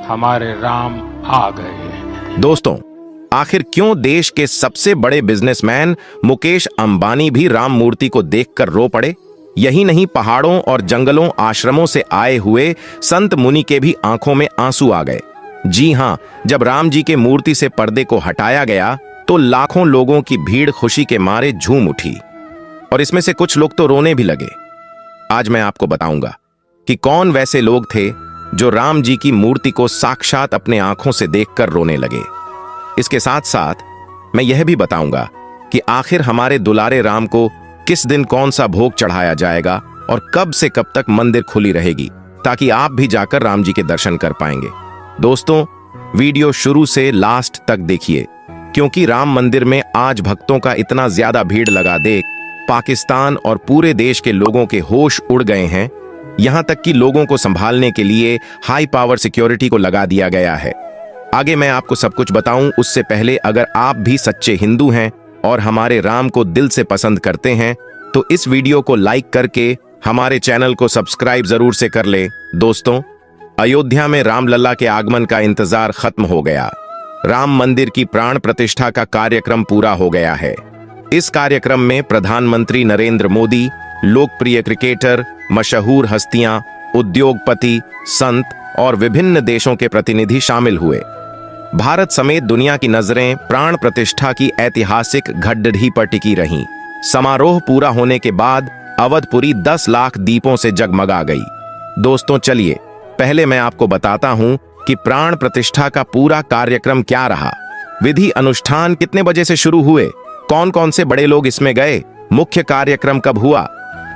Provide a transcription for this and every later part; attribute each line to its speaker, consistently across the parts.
Speaker 1: हमारे राम आ गए।
Speaker 2: दोस्तों, आखिर क्यों देश के सबसे बड़े बिजनेसमैन मुकेश अंबानी भी राम मूर्ति को देखकर रो पड़े? यही नहीं, पहाड़ों और जंगलों, आश्रमों से आए हुए संत मुनि के भी आंखों में आंसू आ गए। जी हां, जब राम जी के मूर्ति से पर्दे को हटाया गया तो लाखों लोगों की भीड़ खुशी के मारे झूम उठी और इसमें से कुछ लोग तो रोने भी लगे। आज मैं आपको बताऊंगा कि कौन वैसे लोग थे जो राम जी की मूर्ति को साक्षात अपने आंखों से देखकर रोने लगे। इसके साथ साथ मैं यह भी बताऊंगा कि आखिर हमारे दुलारे राम को किस दिन कौन सा भोग चढ़ाया जाएगा और कब से कब तक मंदिर खुली रहेगी, ताकि आप भी जाकर राम जी के दर्शन कर पाएंगे। दोस्तों, वीडियो शुरू से लास्ट तक देखिए, क्योंकि राम मंदिर में आज भक्तों का इतना ज्यादा भीड़ लगा देख पाकिस्तान और पूरे देश के लोगों के होश उड़ गए हैं। यहां तक कि लोगों को संभालने के लिए हाई पावर सिक्योरिटी को लगा दिया गया है। आगे मैं आपको सब कुछ बताऊं, उससे पहले अगर आप भी सच्चे हिंदू हैं और हमारे राम को दिल से पसंद करते हैं तो इस वीडियो को लाइक करके हमारे चैनल को सब्सक्राइब जरूर से कर ले। दोस्तों, अयोध्या में रामलला के आगमन का इंतजार खत्म हो गया। राम मंदिर की प्राण प्रतिष्ठा का कार्यक्रम पूरा हो गया है। इस कार्यक्रम में प्रधानमंत्री नरेंद्र मोदी, लोकप्रिय क्रिकेटर, मशहूर हस्तियां, उद्योगपति, संत और विभिन्न देशों के प्रतिनिधि शामिल हुए। भारत समेत दुनिया की नजरें प्राण प्रतिष्ठा की ऐतिहासिक घटघटी पर टिकी रहीं। समारोह पूरा होने के बाद अवधपुरी 10 लाख दीपों से जगमगा गई। दोस्तों, चलिए पहले मैं आपको बताता हूं कि प्राण प्रतिष्ठा का पूरा कार्यक्रम क्या रहा। विधि अनुष्ठान कितने बजे से शुरू हुए, कौन कौन से बड़े लोग इसमें गए, मुख्य कार्यक्रम कब हुआ।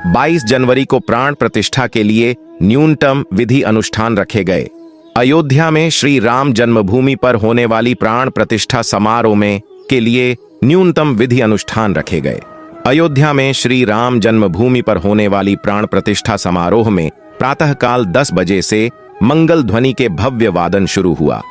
Speaker 2: 22 जनवरी को प्राण प्रतिष्ठा के लिए न्यूनतम विधि अनुष्ठान रखे गए। अयोध्या में श्री राम जन्मभूमि पर होने वाली प्राण प्रतिष्ठा समारोह में के लिए न्यूनतम विधि अनुष्ठान रखे गए। अयोध्या में श्री राम जन्मभूमि पर होने वाली प्राण प्रतिष्ठा समारोह में प्रातःकाल 10 बजे से मंगल ध्वनि के भव्य वादन शुरू हुआ।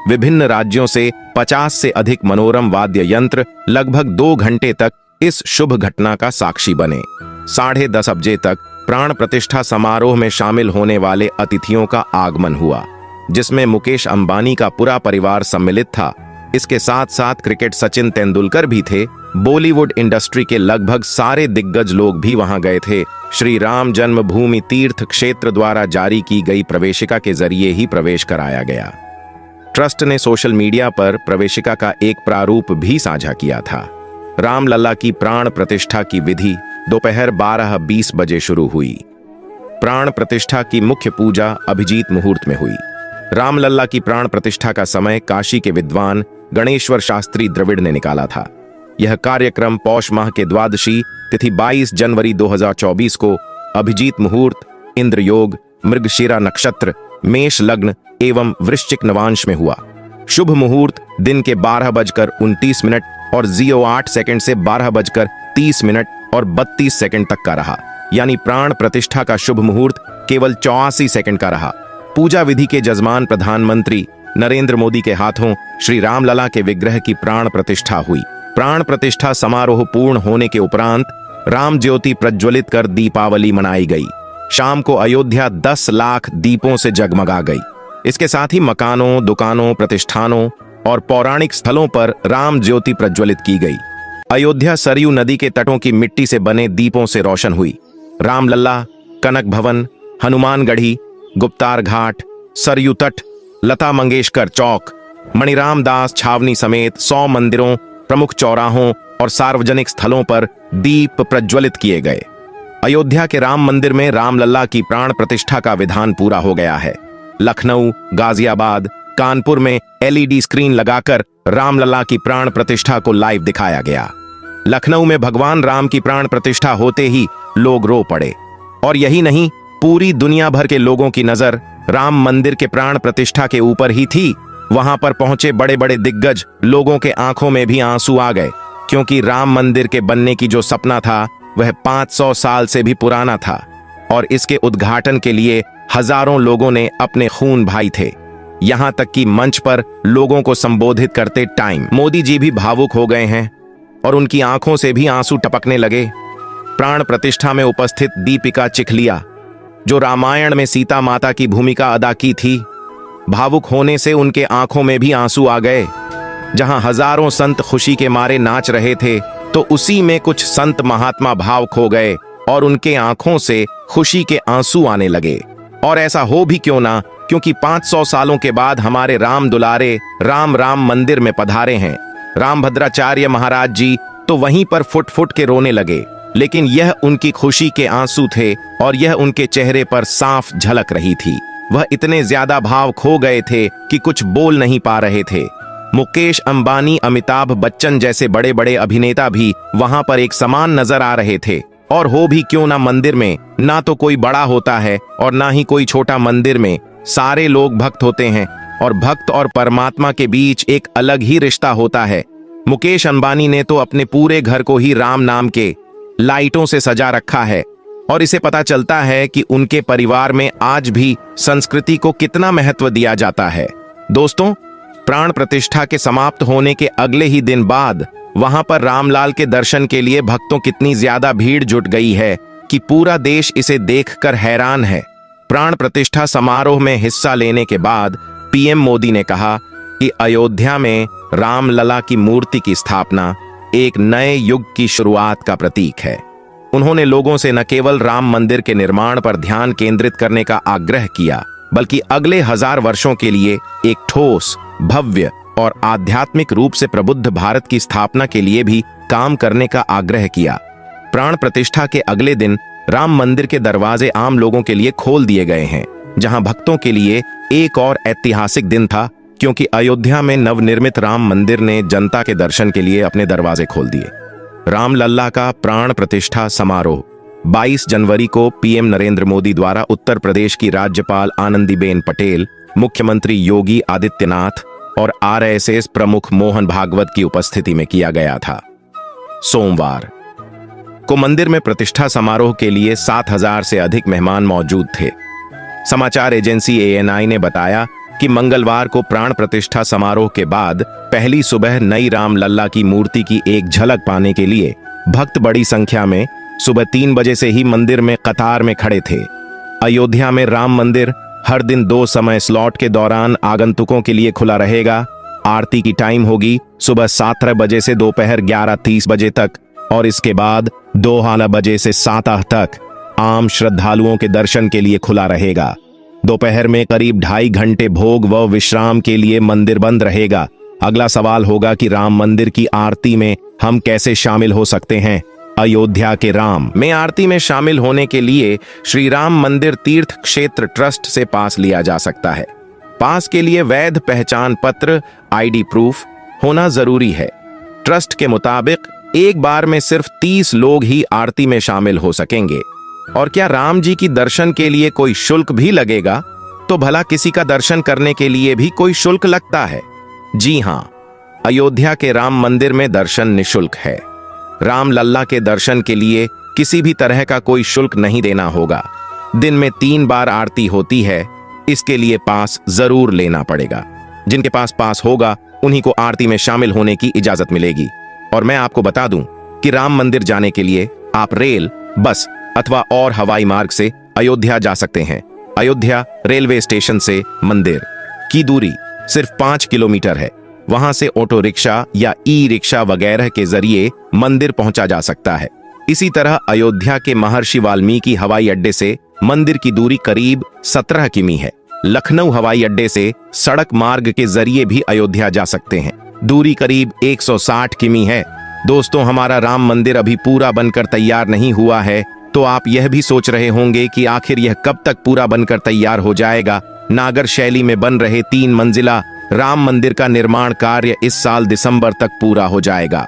Speaker 2: विभिन्न राज्यों से 50 से अधिक मनोरम वाद्य यंत्र लगभग 2 घंटे तक इस शुभ घटना का साक्षी बने। 10:30 बजे तक प्राण प्रतिष्ठा समारोह में शामिल होने वाले अतिथियों का आगमन हुआ, जिसमें मुकेश अंबानी का पूरा परिवार सम्मिलित था। इसके साथ साथ क्रिकेट सचिन तेंदुलकर भी थे। बॉलीवुड इंडस्ट्री के लगभग सारे दिग्गज लोग भी वहां गए थे। श्री राम जन्मभूमि तीर्थ क्षेत्र द्वारा जारी की गई प्रवेशिका के जरिए ही प्रवेश कराया गया। ट्रस्ट ने सोशल मीडिया पर प्रवेशिका का एक प्रारूप भी साझा किया था। रामलला की प्राण प्रतिष्ठा की विधि दोपहर 12:20 बजे शुरू हुई। प्राण प्रतिष्ठा की मुख्य पूजा अभिजीत मुहूर्त में हुई। रामलला की प्राण प्रतिष्ठा का समय काशी के विद्वान गणेश्वर शास्त्री द्रविड़ ने निकाला था। यह कार्यक्रम पौष माह के द्वादशी तिथि 22 जनवरी 2024 को अभिजीत मुहूर्त, इंद्र योग, मृगशिरा नक्षत्र, मेष लग्न एवं वृश्चिक नवांश में हुआ। शुभ मुहूर्त दिन के 12:29 और 08 सेकंड से 12:30 और 32 सेकंड तक का रहा, यानी प्राण प्रतिष्ठा का शुभ मुहूर्त केवल 84 सेकंड का रहा। पूजा विधि के जजमान प्रधानमंत्री नरेंद्र मोदी के हाथों श्री रामलला के विग्रह की प्राण प्रतिष्ठा हुई। प्राण प्रतिष्ठा समारोह पूर्ण होने के उपरांत राम ज्योति प्रज्वलित कर दीपावली मनाई गई। शाम को अयोध्या 10 लाख दीपों से जगमगा गई। इसके साथ ही मकानों, दुकानों, प्रतिष्ठानों और पौराणिक स्थलों पर राम ज्योति प्रज्वलित की गई। अयोध्या सरयू नदी के तटों की मिट्टी से बने दीपों से रोशन हुई। रामलला, कनक भवन, हनुमानगढ़ी, गुप्तार घाट, सरयू तट, लता मंगेशकर चौक, मणिराम दास छावनी समेत 100 मंदिरों, प्रमुख चौराहों और सार्वजनिक स्थलों पर दीप प्रज्वलित किए गए। अयोध्या के राम मंदिर में रामलला की प्राण प्रतिष्ठा का विधान पूरा हो गया है। लखनऊ, गाजियाबाद, कानपुर में LED स्क्रीन लगाकर रामलला की प्राण प्रतिष्ठा को लाइव दिखाया गया। लखनऊ में भगवान राम की प्राण प्रतिष्ठा होते ही लोग रो पड़े। और यही नहीं, पूरी दुनिया भर के लोगों की नजर राम मंदिर के प्राण प्रतिष्ठा के ऊपर ही थी। वहां पर पहुंचे बड़े बड़े दिग्गज लोगों के आंखों में भी आंसू आ गए, क्योंकि राम मंदिर के बनने की जो सपना था वह 500 साल से भी पुराना था और इसके उद्घाटन के लिए हजारों लोगों ने अपने खून बहाए थे। यहां तक कि मंच पर लोगों को संबोधित करते टाइम मोदी जी भी भावुक हो गए हैं और उनकी आंखों से भी आंसू टपकने लगे। प्राण प्रतिष्ठा में उपस्थित दीपिका चिखलिया, जो रामायण में सीता माता की भूमिका अदा की थी, भावुक होने से उनके आंखों में भी आंसू आ गए। जहां हजारों संत खुशी के मारे नाच रहे थे, तो उसी में कुछ संत महात्मा भाव खो गए और उनके आंखों से खुशी के आंसू आने लगे। और ऐसा हो भी क्यों ना, क्योंकि 500 सालों के बाद हमारे राम दुलारे राम मंदिर में पधारे हैं। रामभद्राचार्य महाराज जी तो वहीं पर फुट फुट के रोने लगे, लेकिन यह उनकी खुशी के आंसू थे और यह उनके चेहरे पर साफ झलक रही थी। वह इतने ज्यादा भाव खो गए थे कि कुछ बोल नहीं पा रहे थे। मुकेश अंबानी, अमिताभ बच्चन जैसे बड़े बड़े अभिनेता भी वहां पर एक समान नजर आ रहे थे। और हो भी क्यों ना, मंदिर में ना तो कोई बड़ा होता है और ना ही कोई छोटा। मंदिर में सारे लोग भक्त होते हैं और भक्त और परमात्मा के बीच एक अलग ही रिश्ता होता है। मुकेश अंबानी ने तो अपने पूरे घर को ही राम नाम के लाइटों से सजा रखा है और इसे पता चलता है कि उनके परिवार में आज भी संस्कृति को कितना महत्व दिया जाता है। दोस्तों, प्राण प्रतिष्ठा के समाप्त होने के अगले ही दिन बाद वहां पर रामलाल के दर्शन के लिए भक्तों कितनी ज्यादा भीड़ जुट गई है कि पूरा देश इसे देखकर हैरान है। प्राण प्रतिष्ठा समारोह में हिस्सा लेने के बाद पीएम मोदी ने कहा कि अयोध्या में रामलला की मूर्ति की स्थापना एक नए युग की शुरुआत का प्रतीक है। उन्होंने लोगों से न केवल राम मंदिर के निर्माण पर ध्यान केंद्रित करने का आग्रह किया, बल्कि अगले 1000 वर्षों के लिए एक ठोस, भव्य और आध्यात्मिक रूप से प्रबुद्ध भारत की स्थापना के लिए भी काम करने का आग्रह किया। प्राण प्रतिष्ठा के अगले दिन राम मंदिर के दरवाजे आम लोगों के लिए खोल दिए गए हैं, जहां भक्तों के लिए एक और ऐतिहासिक दिन था, क्योंकि अयोध्या में नवनिर्मित राम मंदिर ने जनता के दर्शन के लिए अपने दरवाजे खोल दिए। रामलला का प्राण प्रतिष्ठा समारोह 22 जनवरी को पीएम नरेंद्र मोदी द्वारा उत्तर प्रदेश की राज्यपाल आनंदीबेन पटेल, मुख्यमंत्री योगी आदित्यनाथ और आरएसएस प्रमुख मोहन भागवत की उपस्थिति में किया गया था। सोमवार को मंदिर में प्रतिष्ठा समारोह के लिए 7000 से अधिक मेहमान मौजूद थे। समाचार एजेंसी एएनआई ने बताया कि मंगलवार को प्राण प्रतिष्ठा समारोह के बाद पहली सुबह नई रामलला की मूर्ति की एक झलक पाने के लिए भक्त बड़ी संख्या में सुबह 3 बजे से ही मंदिर में कतार में खड़े थे। अयोध्या में राम मंदिर हर दिन 2 समय स्लॉट के दौरान आगंतुकों के लिए खुला रहेगा। आरती की टाइम होगी सुबह 7 बजे से दोपहर 11:30 बजे तक और इसके बाद 2 बजे से 7 तक आम श्रद्धालुओं के दर्शन के लिए खुला रहेगा। दोपहर में करीब 2.5 घंटे भोग व विश्राम के लिए मंदिर बंद रहेगा। अगला सवाल होगा कि राम मंदिर की आरती में हम कैसे शामिल हो सकते हैं। अयोध्या के राम में आरती में शामिल होने के लिए श्री राम मंदिर तीर्थ क्षेत्र ट्रस्ट से पास लिया जा सकता है। पास के लिए वैध पहचान पत्र आईडी प्रूफ होना जरूरी है। ट्रस्ट के मुताबिक एक बार में सिर्फ 30 लोग ही आरती में शामिल हो सकेंगे। और क्या राम जी की दर्शन के लिए कोई शुल्क भी लगेगा? तो भला किसी का दर्शन करने के लिए भी कोई शुल्क लगता है? जी हां, अयोध्या के राम मंदिर में दर्शन निशुल्क है। रामलला के दर्शन के लिए किसी भी तरह का कोई शुल्क नहीं देना होगा। दिन में 3 बार आरती होती है, इसके लिए पास जरूर लेना पड़ेगा। जिनके पास पास होगा उन्हीं को आरती में शामिल होने की इजाजत मिलेगी। और मैं आपको बता दूं कि राम मंदिर जाने के लिए आप रेल, बस अथवा और हवाई मार्ग से अयोध्या जा सकते हैं। अयोध्या रेलवे स्टेशन से मंदिर की दूरी सिर्फ 5 किलोमीटर है। वहां से ऑटो रिक्शा या ई रिक्शा वगैरह के जरिए मंदिर पहुंचा जा सकता है। इसी तरह अयोध्या के महर्षि वाल्मीकि हवाई अड्डे से मंदिर की दूरी करीब 17 किमी है। लखनऊ हवाई अड्डे से सड़क मार्ग के जरिए भी अयोध्या जा सकते हैं। दूरी करीब 160 किमी है। दोस्तों, हमारा राम मंदिर अभी पूरा बनकर तैयार नहीं हुआ है, तो आप यह भी सोच रहे होंगे कि आखिर यह कब तक पूरा बनकर तैयार हो जाएगा। नागर शैली में बन रहे 3 मंजिला राम मंदिर का निर्माण कार्य इस साल दिसंबर तक पूरा हो जाएगा।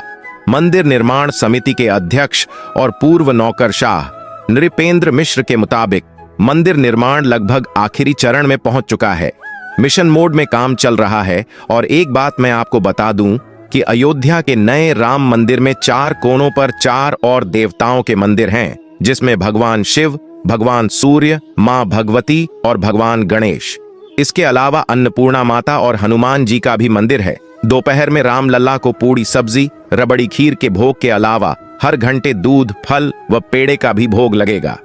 Speaker 2: मंदिर निर्माण समिति के अध्यक्ष और पूर्व नौकरशाह नृपेंद्र मिश्र के मुताबिक मंदिर निर्माण लगभग आखिरी चरण में पहुंच चुका है। मिशन मोड में काम चल रहा है। और एक बात मैं आपको बता दूं कि अयोध्या के नए राम मंदिर में 4 कोनों पर 4 और देवताओं के मंदिर हैं, जिसमें भगवान शिव, भगवान सूर्य, मां भगवती और भगवान गणेश। इसके अलावा अन्नपूर्णा माता और हनुमान जी का भी मंदिर है। दोपहर में रामलला को पूड़ी सब्जी, रबड़ी खीर के भोग के अलावा हर घंटे दूध, फल व पेड़े का भी भोग लगेगा।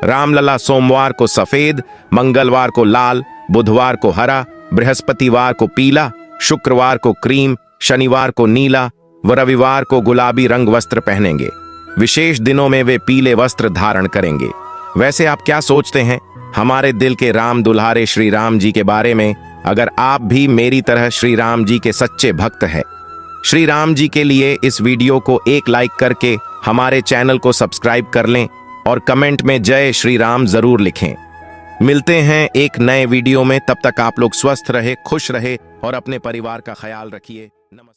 Speaker 2: रामलला सोमवार को सफेद, मंगलवार को लाल, बुधवार को हरा, बृहस्पतिवार को पीला, शुक्रवार को क्रीम, शनिवार को नीला व रविवार को गुलाबी रंग वस्त्र पहनेंगे। विशेष दिनों में वे पीले वस्त्र धारण करेंगे। वैसे आप क्या सोचते हैं हमारे दिल के राम दुल्हारे श्री राम जी के बारे में? अगर आप भी मेरी तरह श्री राम जी के सच्चे भक्त हैं, श्री राम जी के लिए इस वीडियो को एक लाइक करके हमारे चैनल को सब्सक्राइब कर लें और कमेंट में जय श्री राम जरूर लिखें। मिलते हैं एक नए वीडियो में, तब तक आप लोग स्वस्थ रहे, खुश रहे और अपने परिवार का ख्याल रखिए। नमस्कार।